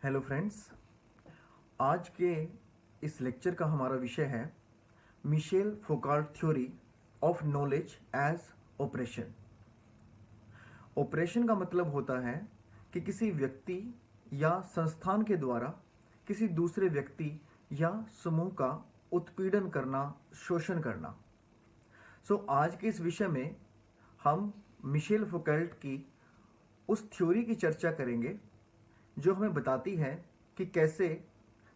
Hello friends, आज के इस लेक्चर का हमारा विषय है Michel Foucault theory of knowledge as operation. Operation का मतलब होता है कि किसी व्यक्ति या संस्थान के द्वारा किसी दूसरे व्यक्ति या समूह का उत्पीड़न करना, शोषण करना। आज के इस विषय में हम मिशेल फोकाल्ट की उस थ्योरी की चर्चा करेंगे जो हमें बताती है कि कैसे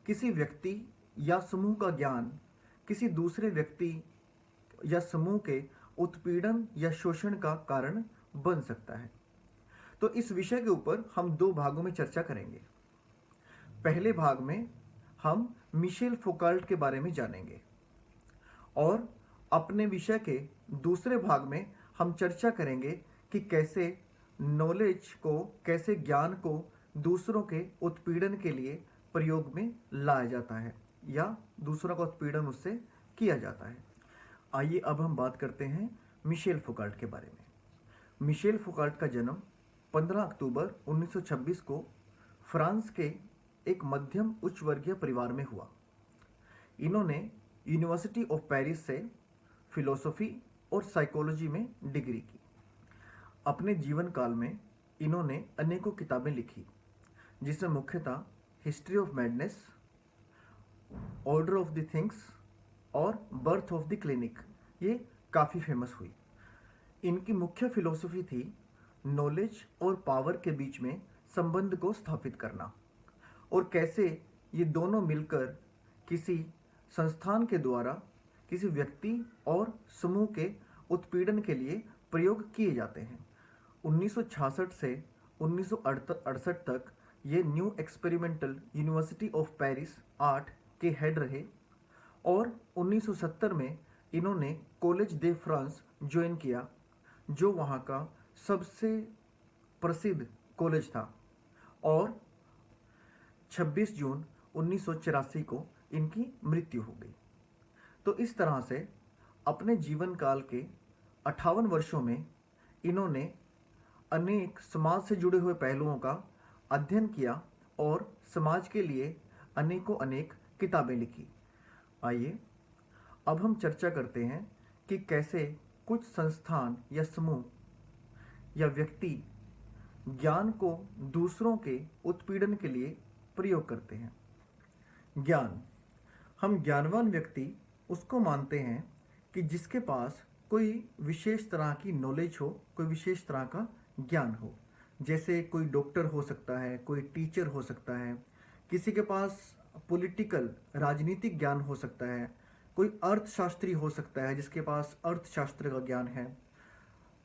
किसी व्यक्ति या समूह का ज्ञान किसी दूसरे व्यक्ति या समूह के उत्पीड़न या शोषण का कारण बन सकता है। तो इस विषय के ऊपर हम दो भागों में चर्चा करेंगे। पहले भाग में हम मिशेल फोकाल्ट के बारे में जानेंगे और अपने विषय के दूसरे भाग में हम चर्चा करेंगे कि कैसे नॉलेज को, कैसे ज्ञान को दूसरों के उत्पीड़न के लिए प्रयोग में लाया जाता है या दूसरों का उत्पीड़न उससे किया जाता है। आइए अब हम बात करते हैं मिशेल फोकाल्ट के बारे में। मिशेल फोकाल्ट का जन्म 15 अक्टूबर 1926 को फ्रांस के एक मध्यम उच्च वर्गीय परिवार में हुआ। इन्होंने यूनिवर्सिटी ऑफ पेरिस से फिलोसफी और साइकोलॉजी में डिग्री की। अपने जीवन काल में इन्होंने अनेकों किताबें लिखी, जिसमें मुख्यतः history of madness, order of the things और बर्थ ऑफ द क्लिनिक ये काफ़ी फेमस हुई। इनकी मुख्य फिलोसफी थी नॉलेज और पावर के बीच में संबंध को स्थापित करना और कैसे ये दोनों मिलकर किसी संस्थान के द्वारा किसी व्यक्ति और समूह के उत्पीड़न के लिए प्रयोग किए जाते हैं। 1966 से 1968 तक ये new experimental university of Paris art के हेड रहे और 1970 में इन्होंने कॉलेज दे फ्रांस ज्वाइन किया, जो वहाँ का सबसे प्रसिद्ध कॉलेज था, और 26 जून 1984 को इनकी मृत्यु हो गई। तो इस तरह से अपने जीवन काल के 58 वर्षों में इन्होंने अनेक समाज से जुड़े हुए पहलुओं का अध्ययन किया और समाज के लिए अनेकों अनेक किताबें लिखी। आइए अब हम चर्चा करते हैं कि कैसे कुछ संस्थान या समूह या व्यक्ति ज्ञान को दूसरों के उत्पीड़न के लिए प्रयोग करते हैं। ज्ञान, हम ज्ञानवान व्यक्ति उसको मानते हैं कि जिसके पास कोई विशेष तरह की नॉलेज हो, कोई विशेष तरह का ज्ञान हो। जैसे कोई डॉक्टर हो सकता है, कोई टीचर हो सकता है, किसी के पास पॉलिटिकल राजनीतिक ज्ञान हो सकता है, कोई अर्थशास्त्री हो सकता है जिसके पास अर्थशास्त्र का ज्ञान है।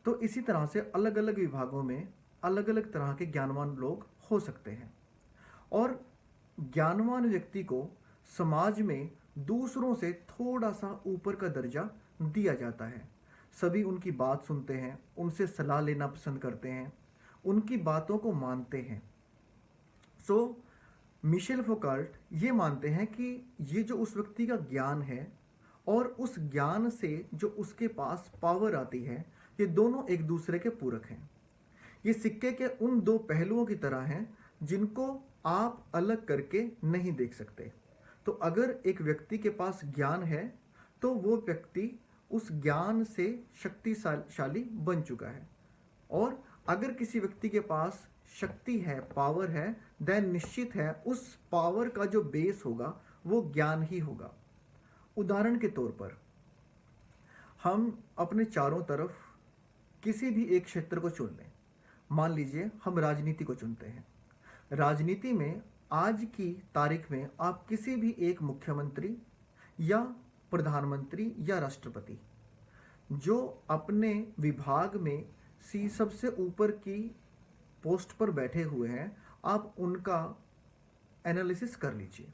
तो इसी तरह से अलग अलग विभागों में अलग अलग तरह के ज्ञानवान लोग हो सकते हैं और ज्ञानवान व्यक्ति को समाज में दूसरों से थोड़ा सा ऊपर का दर्जा दिया जाता है। सभी उनकी बात सुनते हैं, उनसे सलाह लेना पसंद करते हैं, उनकी बातों को मानते हैं। मिशेल फोकाल्ट ये मानते हैं कि ये जो उस व्यक्ति का ज्ञान है और उस ज्ञान से जो उसके पास पावर आती है, ये दोनों एक दूसरे के पूरक हैं। ये सिक्के के उन दो पहलुओं की तरह हैं जिनको आप अलग करके नहीं देख सकते। तो अगर एक व्यक्ति के पास ज्ञान है तो वो व्यक्ति उस ज्ञान से शक्तिशाली बन चुका है, और अगर किसी व्यक्ति के पास शक्ति है, पावर है, देन निश्चित है उस पावर का जो बेस होगा वो ज्ञान ही होगा। उदाहरण के तौर पर हम अपने चारों तरफ किसी भी एक क्षेत्र को चुन लें। मान लीजिए हम राजनीति को चुनते हैं। राजनीति में आज की तारीख में आप किसी भी एक मुख्यमंत्री या प्रधानमंत्री या राष्ट्रपति जो अपने विभाग में सबसे ऊपर की पोस्ट पर बैठे हुए हैं, आप उनका एनालिसिस कर लीजिए।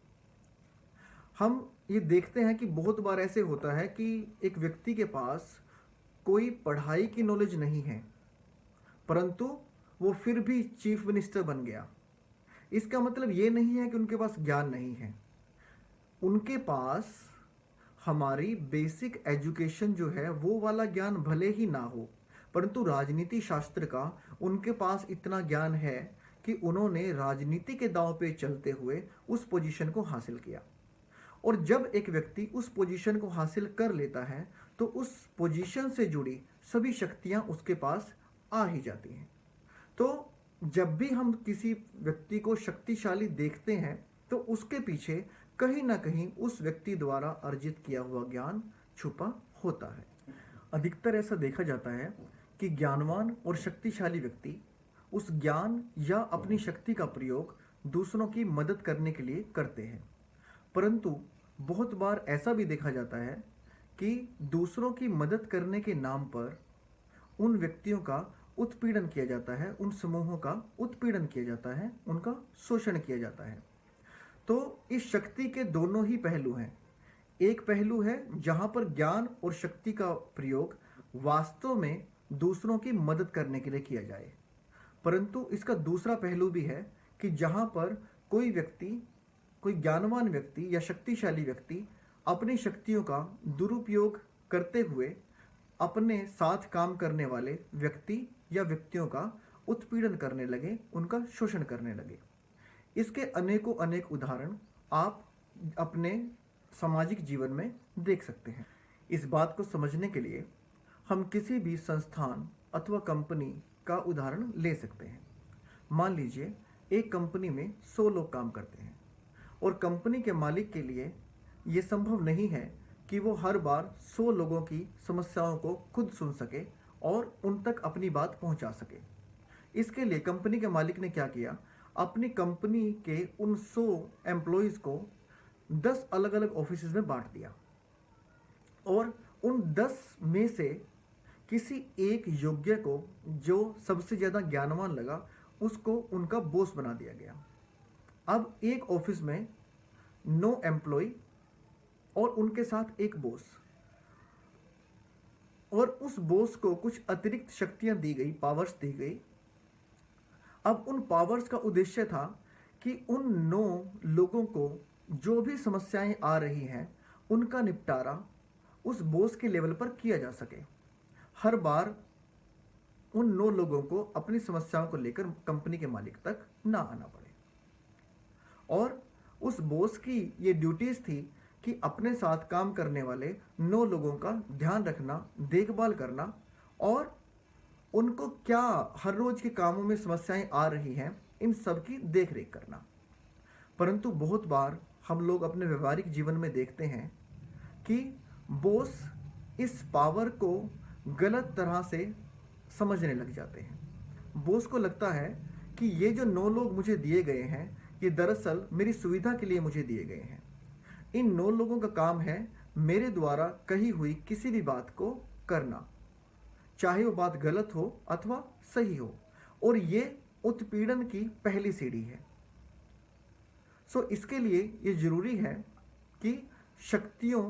हम ये देखते हैं कि बहुत बार ऐसे होता है कि एक व्यक्ति के पास कोई पढ़ाई की नॉलेज नहीं है, परंतु वो फिर भी चीफ मिनिस्टर बन गया। इसका मतलब ये नहीं है कि उनके पास ज्ञान नहीं है। उनके पास हमारी बेसिक एजुकेशन जो है वो वाला ज्ञान भले ही ना हो, परंतु राजनीति शास्त्र का उनके पास इतना ज्ञान है कि उन्होंने राजनीति के दांव पे चलते हुए उस पोजीशन को हासिल किया। और जब एक व्यक्ति उस पोजीशन को हासिल कर लेता है तो उस पोजीशन से जुड़ी सभी शक्तियां उसके पास आ ही जाती हैं। तो जब भी हम किसी व्यक्ति को शक्तिशाली देखते हैं तो उसके पीछे कहीं ना कहीं उस व्यक्ति द्वारा अर्जित किया हुआ ज्ञान छुपा होता है। अधिकतर ऐसा देखा जाता है कि ज्ञानवान और शक्तिशाली व्यक्ति उस ज्ञान या अपनी शक्ति का प्रयोग दूसरों की मदद करने के लिए करते हैं, परंतु बहुत बार ऐसा भी देखा जाता है कि दूसरों की मदद करने के नाम पर उन व्यक्तियों का उत्पीड़न किया जाता है, उन समूहों का उत्पीड़न किया जाता है, उनका शोषण किया जाता है। तो इस शक्ति के दोनों ही पहलू हैं। एक पहलू है जहां पर ज्ञान और शक्ति का प्रयोग वास्तव में दूसरों की मदद करने के लिए किया जाए, परंतु इसका दूसरा पहलू भी है कि जहां पर कोई व्यक्ति, कोई ज्ञानवान व्यक्ति या शक्तिशाली व्यक्ति अपनी शक्तियों का दुरुपयोग करते हुए अपने साथ काम करने वाले व्यक्ति या व्यक्तियों का उत्पीड़न करने लगे, उनका शोषण करने लगे। इसके अनेकों अनेक उदाहरण आप अपने सामाजिक जीवन में देख सकते हैं। इस बात को समझने के लिए हम किसी भी संस्थान अथवा कंपनी का उदाहरण ले सकते हैं। मान लीजिए एक कंपनी में 100 लोग काम करते हैं और कंपनी के मालिक के लिए ये संभव नहीं है कि वो हर बार 100 लोगों की समस्याओं को खुद सुन सके और उन तक अपनी बात पहुंचा सके। इसके लिए कंपनी के मालिक ने क्या किया, अपनी कंपनी के उन 100 एम्प्लॉयज़ को 10 अलग अलग ऑफिसेज में बांट दिया और उन 10 में से किसी एक योग्य को, जो सबसे ज़्यादा ज्ञानवान लगा, उसको उनका बॉस बना दिया गया। अब एक ऑफिस में 9 एम्प्लॉय और उनके साथ एक बॉस, और उस बॉस को कुछ अतिरिक्त शक्तियां दी गई, पावर्स दी गई। अब उन पावर्स का उद्देश्य था कि उन 9 लोगों को जो भी समस्याएं आ रही हैं उनका निपटारा उस बॉस के लेवल पर किया जा सके। हर बार उन 9 लोगों को अपनी समस्याओं को लेकर कंपनी के मालिक तक ना आना पड़े। और उस बॉस की ये ड्यूटीज थी कि अपने साथ काम करने वाले 9 लोगों का ध्यान रखना, देखभाल करना और उनको क्या हर रोज के कामों में समस्याएं आ रही हैं, इन सब की देख रेख करना। परंतु बहुत बार हम लोग अपने व्यवहारिक जीवन में देखते हैं कि बॉस इस पावर को गलत तरह से समझने लग जाते हैं। बॉस को लगता है कि ये जो 9 लोग मुझे दिए गए हैं, ये दरअसल मेरी सुविधा के लिए मुझे दिए गए हैं। इन 9 लोगों का काम है मेरे द्वारा कही हुई किसी भी बात को करना, चाहे वो बात गलत हो अथवा सही हो, और ये उत्पीड़न की पहली सीढ़ी है। सो इसके लिए ये जरूरी है कि शक्तियों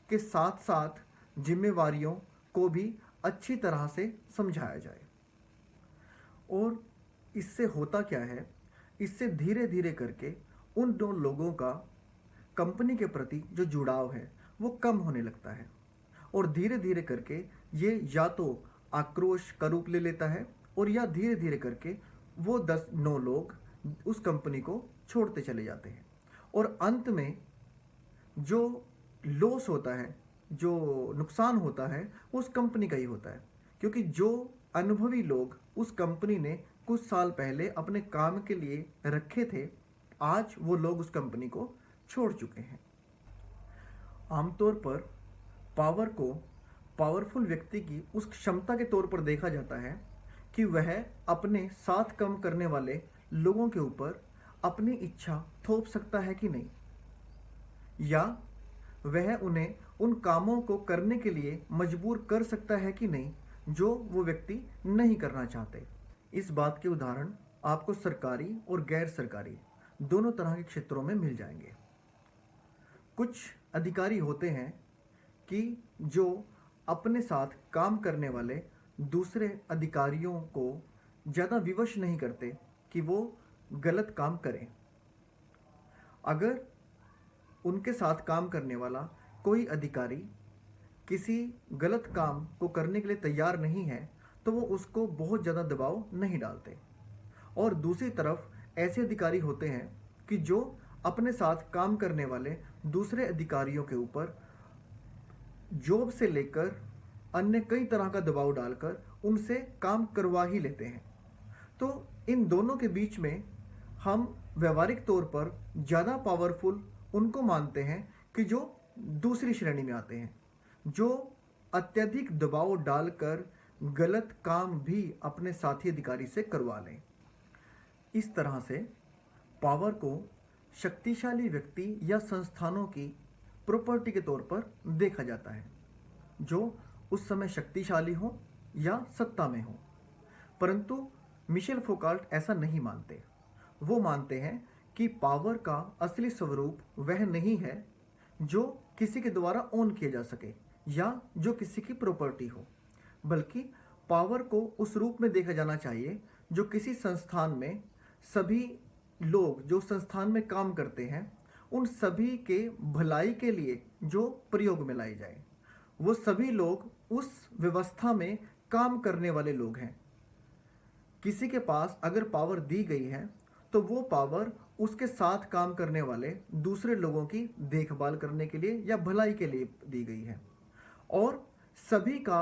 के साथ साथ जिम्मेवारियों को भी अच्छी तरह से समझाया जाए। और इससे होता क्या है, इससे धीरे धीरे करके उन 2 लोगों का कंपनी के प्रति जो जुड़ाव है वो कम होने लगता है, और धीरे धीरे करके ये या तो आक्रोश का रूप ले लेता है, और या धीरे धीरे करके वो 9 लोग उस कंपनी को छोड़ते चले जाते हैं। और अंत में जो लॉस होता है, जो नुकसान होता है, उस कंपनी का ही होता है, क्योंकि जो अनुभवी लोग उस कंपनी ने कुछ साल पहले अपने काम के लिए रखे थे, आज वो लोग उस कंपनी को छोड़ चुके हैं। आमतौर पर पावर को पावरफुल व्यक्ति की उस क्षमता के तौर पर देखा जाता है कि वह अपने साथ काम करने वाले लोगों के ऊपर अपनी इच्छा थोप सकता है कि नहीं, या वह उन्हें उन कामों को करने के लिए मजबूर कर सकता है कि नहीं जो वो व्यक्ति नहीं करना चाहते। इस बात के उदाहरण आपको सरकारी और गैर सरकारी दोनों तरह के क्षेत्रों में मिल जाएंगे। कुछ अधिकारी होते हैं कि जो अपने साथ काम करने वाले दूसरे अधिकारियों को ज़्यादा विवश नहीं करते कि वो गलत काम करें। अगर उनके साथ काम करने वाला कोई अधिकारी किसी गलत काम को करने के लिए तैयार नहीं है तो वो उसको बहुत ज़्यादा दबाव नहीं डालते, और दूसरी तरफ ऐसे अधिकारी होते हैं कि जो अपने साथ काम करने वाले दूसरे अधिकारियों के ऊपर जॉब से लेकर अन्य कई तरह का दबाव डालकर उनसे काम करवा ही लेते हैं। तो इन दोनों के बीच में हम व्यवहारिक तौर पर ज़्यादा पावरफुल उनको मानते हैं कि जो दूसरी श्रेणी में आते हैं, जो अत्यधिक दबाव डालकर गलत काम भी अपने साथी अधिकारी से करवा लें। इस तरह से पावर को शक्तिशाली व्यक्ति या संस्थानों की प्रॉपर्टी के तौर पर देखा जाता है, जो उस समय शक्तिशाली हो या सत्ता में हो। परंतु मिशेल फौकॉल्ट ऐसा नहीं मानते। वो मानते हैं कि पावर का असली स्वरूप वह नहीं है जो किसी के द्वारा ओन किया जा सके या जो किसी की प्रॉपर्टी हो, बल्कि पावर को उस रूप में देखा जाना चाहिए जो किसी संस्थान में सभी लोग जो संस्थान में काम करते हैं उन सभी के भलाई के लिए जो प्रयोग में लाई जाए। वो सभी लोग उस व्यवस्था में काम करने वाले लोग हैं। किसी के पास अगर पावर दी गई है तो वो पावर उसके साथ काम करने वाले दूसरे लोगों की देखभाल करने के लिए या भलाई के लिए दी गई है, और सभी का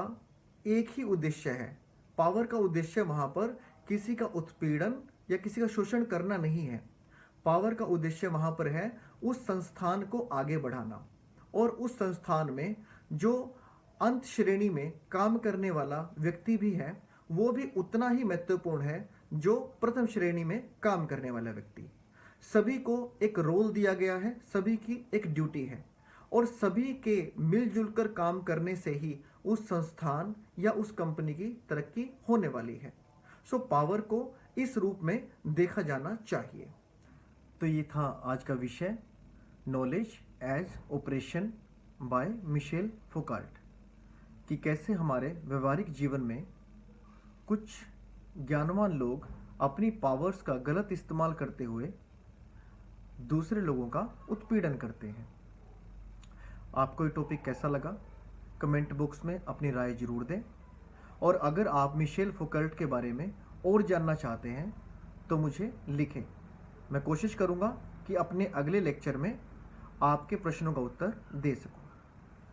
एक ही उद्देश्य है। पावर का उद्देश्य वहाँ पर किसी का उत्पीड़न या किसी का शोषण करना नहीं है। पावर का उद्देश्य वहाँ पर है उस संस्थान को आगे बढ़ाना, और उस संस्थान में जो अंत श्रेणी में काम करने वाला व्यक्ति भी है वो भी उतना ही महत्वपूर्ण है जो प्रथम श्रेणी में काम करने वाला व्यक्ति। सभी को एक रोल दिया गया है, सभी की एक ड्यूटी है, और सभी के मिलजुल कर काम करने से ही उस संस्थान या उस कंपनी की तरक्की होने वाली है। सो पावर को इस रूप में देखा जाना चाहिए। तो ये था आज का विषय, knowledge as operation by Michel Foucault, कि कैसे हमारे व्यवहारिक जीवन में कुछ ज्ञानवान लोग अपनी पावर्स का गलत इस्तेमाल करते हुए दूसरे लोगों का उत्पीड़न करते हैं। आपको ये टॉपिक कैसा लगा कमेंट बॉक्स में अपनी राय जरूर दें, और अगर आप मिशेल फौकॉल्ट के बारे में और जानना चाहते हैं तो मुझे लिखें। मैं कोशिश करूँगा कि अपने अगले लेक्चर में आपके प्रश्नों का उत्तर दे सकूं।